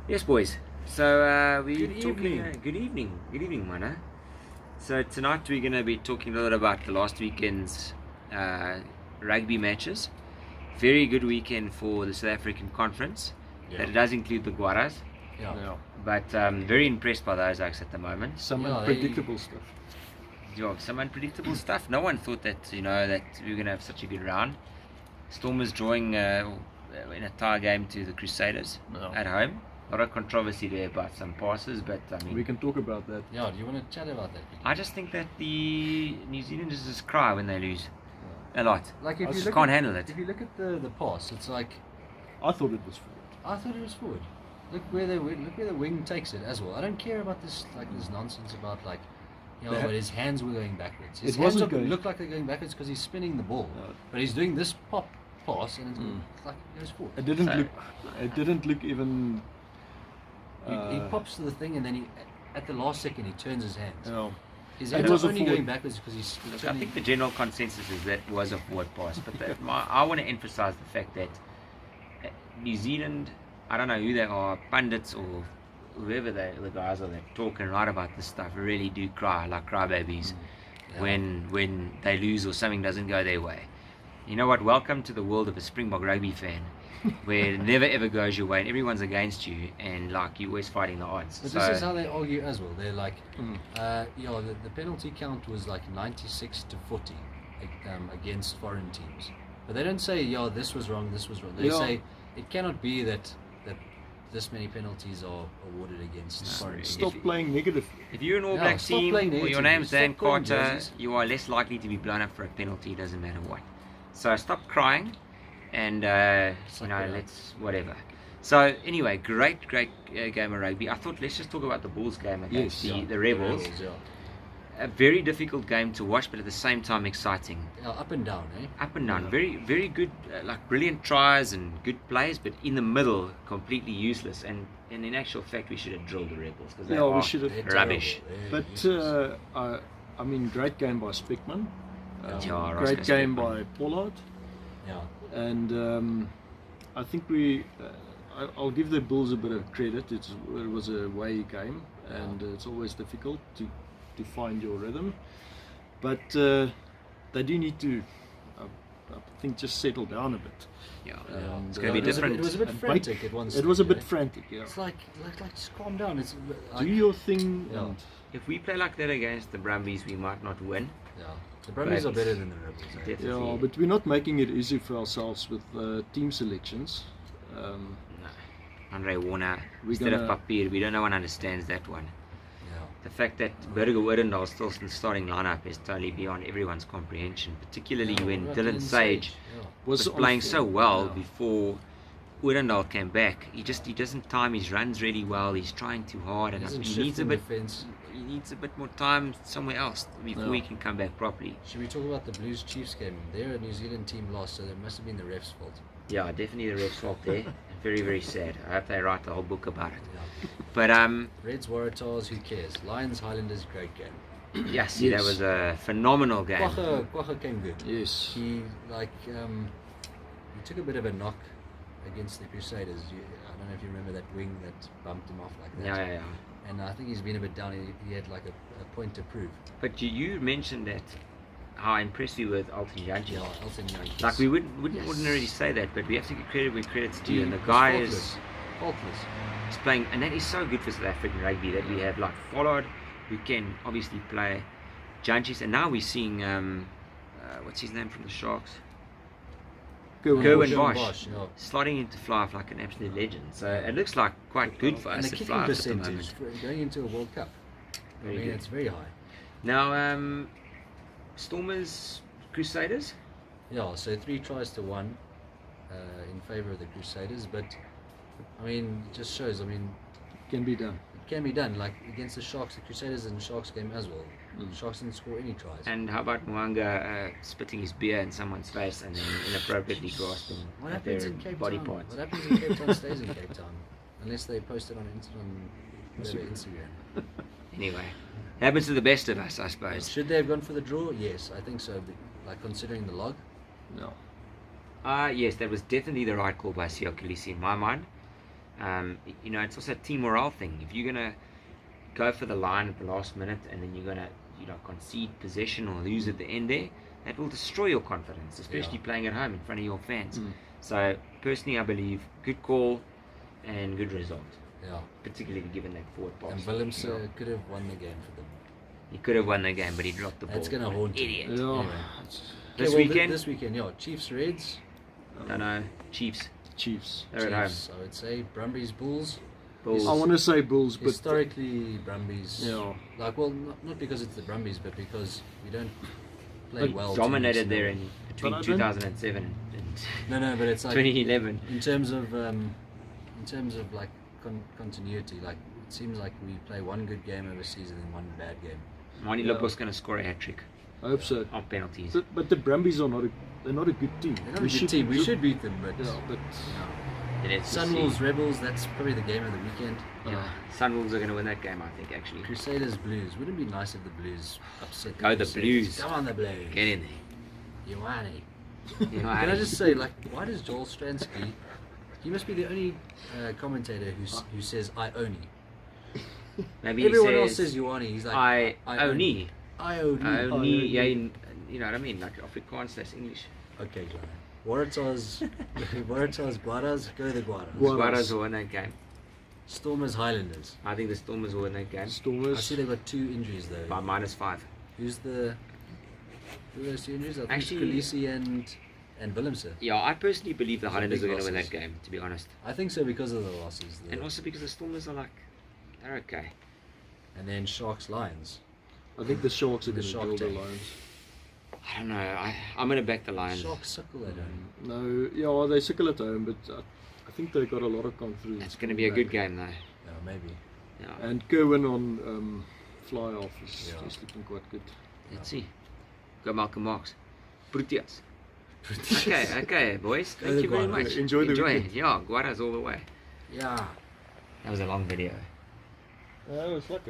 Yes, boys. So we Good talking. evening. Good evening, Mana. So tonight we're going to be talking a little about the last weekend's rugby matches. Very good weekend for the South African Conference. Yeah. That does include the Guaras, Yeah. but very impressed by those Oaks at the moment. Some Yeah, unpredictable stuff. Yeah, some unpredictable stuff. No one thought that that we were going to have such a good round. Stormers drawing in a tie game to the Crusaders at home. A lot of controversy there about some passes, but I mean, We can talk about that. Yeah, do you want to chat about that? I just think that the New Zealanders just cry when they lose a lot. Like I if you just look can't at, handle it. If you look at the pass, it's like I thought it was forward. I thought it was forward. Look where the wing takes it as well. I don't care about this nonsense about but his hands were going backwards. His hands look like they're going backwards because he's spinning the ball, but he's doing this pop pass and it's like it goes forward. It didn't look even. He pops to the thing and then at the last second he turns his hands. No. His It hands was are a only forward. going backwards because he's. Look, I think the general consensus is that was a forward pass, but I want to emphasise the fact that New Zealand, I don't know who they are, pundits or whoever the guys are that talk and write about this stuff, really do cry like crybabies when they lose or something doesn't go their way. You know what? Welcome to the world of a Springbok rugby fan, where it never ever goes your way and everyone's against you, and like you're always fighting the odds. But this is how they argue as well. They're like, the penalty count was like 96-40 against foreign teams. But they don't say, this was wrong, this was wrong. They say it cannot be that this many penalties are awarded against foreign teams. Stop playing negative. If you're an All Black stop team playing or your negatively. name's Dan Stop playing Carter, jerseys. you are less likely to be blown up for a penalty. Doesn't matter what. So stop crying, and let's whatever. So anyway, great game of rugby. I thought let's just talk about the Bulls game against the Rebels. A very difficult game to watch, but at the same time exciting. Up and down, eh? Up and down. Very, very good, brilliant tries and good plays, but in the middle, completely useless. And in actual fact, we should have drilled the Rebels because they Yeah, we are should have. rubbish. But I mean, great game by Spickman. Yeah, Great Roscoe game Spickman. by Pollard. Yeah. And I think I'll give the Bulls a bit of credit. It was a away game, and it's always difficult to find your rhythm. But they do need to, I think, just settle down a bit. Yeah, And, it's going to be different. It was a bit frantic at one stage. It was a bit eh? frantic. Yeah. It's like just calm down. It's Do your thing. Yeah. And If we play like that against the Brumbies, we might not win. the Brumbies But- are better than the Rebels. Eh? Definitely. yeah, but we're not making it easy for ourselves with team selections. No. Andre Warner, We're instead of gonna- Papier, no one understands that one. Yeah. The fact that Burger Woodendaal still in the starting lineup is totally beyond everyone's comprehension, particularly when What Dylan about Sage Yeah. was on playing the so field. well Yeah. before Woodendaal came back. He doesn't time his runs really well. He's trying too hard, and Doesn't he shift needs a in bit. defense. He needs a bit more time somewhere else before he can come back properly. Should we talk about the Blues Chiefs game? They're a New Zealand team lost, so it must have been the ref's fault. Yeah, definitely the ref's fault there. Very, very sad. I hope they write the whole book about it. Yeah. But Reds, Waratahs, who cares? Lions, Highlanders, great game. yeah, see, that was a phenomenal game. Quagga came good. yes, He he took a bit of a knock against the Crusaders. I don't know if you remember that wing that bumped him off like that. Yeah. And I think he's been a bit down. He had like a point to prove. But you mentioned that how impressed we were with Alton Jantjies. Yeah, Elton Young. Like we wouldn't Yes. ordinarily say that, but we have to give credit where credit's due. He And the was guy faultless. is playing, and that is so good for South African rugby that we have like Pollard, who can obviously play, Jantjies, and now we're seeing what's his name from the Sharks, Gerwin Bosch, yeah. slotting into fly off like an absolute legend. So it looks like quite good for And us the to kicking fly off at the percentage moment. for going into a World Cup. Very I mean, good. it's very high. Now, Stormers, Crusaders. Yeah, so 3 tries to 1 in favour of the Crusaders, but I mean, it just shows. I mean, can be done. it can be done. Like against the Sharks, the Crusaders in the Sharks game as well. Sharks didn't score any tries. And how about Mwanga spitting his beer in someone's face and then inappropriately grasping What at their happens in Cape body Town? parts? What happens in Cape Town stays in Cape Town, unless they post it on Instagram. Anyway, happens to the best of us, I suppose. Should they have gone for the draw? Yes, I think so. Like considering the log. No. Yes, that was definitely the right call by Siya Kolisi in my mind. It's also a team morale thing. If you're gonna go for the line at the last minute and then you're gonna concede possession or lose at the end there, that will destroy your confidence, especially playing at home in front of your fans. So personally, I believe good call and good result. Yeah. Particularly given that forward pass. And Willems could have won the game for them. He could have won the game, but he dropped the ball. That's gonna haunt you. Idiot. Yeah. Anyway. This weekend? This weekend, Chiefs, Reds. Don't know. Chiefs. Chiefs. They're at home. Chiefs, I would say Brumbies, Bulls. Bulls. I want to say Bulls, but Historically, Brumbies. Yeah. Not because it's the Brumbies, but because we don't play But well. Dominated teams. there in between But I 2007 and No, but it's like 2011. in terms of like continuity. Like it seems like we play one good game overseas and then one bad game. Marnie Yeah. Lopos going to score a hat trick I hope so. on penalties. But the Brumbies are they're not a good team. They're not a good team. We should beat them, but Yeah, but Let's just Sunwolves, see. Rebels. That's probably the game of the weekend. Yeah. Sunwolves are going to win that game, I think, actually. Crusaders, Blues. Wouldn't it be nice if the Blues upset Go the Crusaders? Blues. Come on, the Blues. Get in there. Ioane. You know, Can I just say, like, why does Joel Stransky? He must be the only commentator who says Ione. maybe Everyone he else says says Ioane. He's like Ione. Ione. Ione. Yeah, you know what I mean? Like Afrikaans, that's English. Okay, Glenn. Waratahs, Guaras, go the Guaras. Squatters will win that game. Stormers, Highlanders. I think the Stormers will win that game I Stormers. see they've got 2 injuries though. by -5. Who are those 2 injuries? I think Actually- Khaleesi and Willemse. Yeah, I personally believe the Those are Highlanders are big going to win losses. that game, to be honest. I think so because of the losses. And also because the Stormers are they're okay. And then Sharks, Lions. I think the Sharks are The going to Shark draw the tank. Lions. I don't know. I'm going to back the Lions. Sharks suckle at home. No, yeah, they sickle at home, but I think they got a lot of confidence. It's going to be a good game, though. Yeah, maybe. Yeah. And Kerwin on fly off is Yeah. looking quite good. Let's see. Go Malcolm Marks. Proteas. Okay, boys. Go Thank the you very Guaras. much. Enjoy the it. weekend. Yeah, Guaras all the way. Yeah. That was a long video. It was like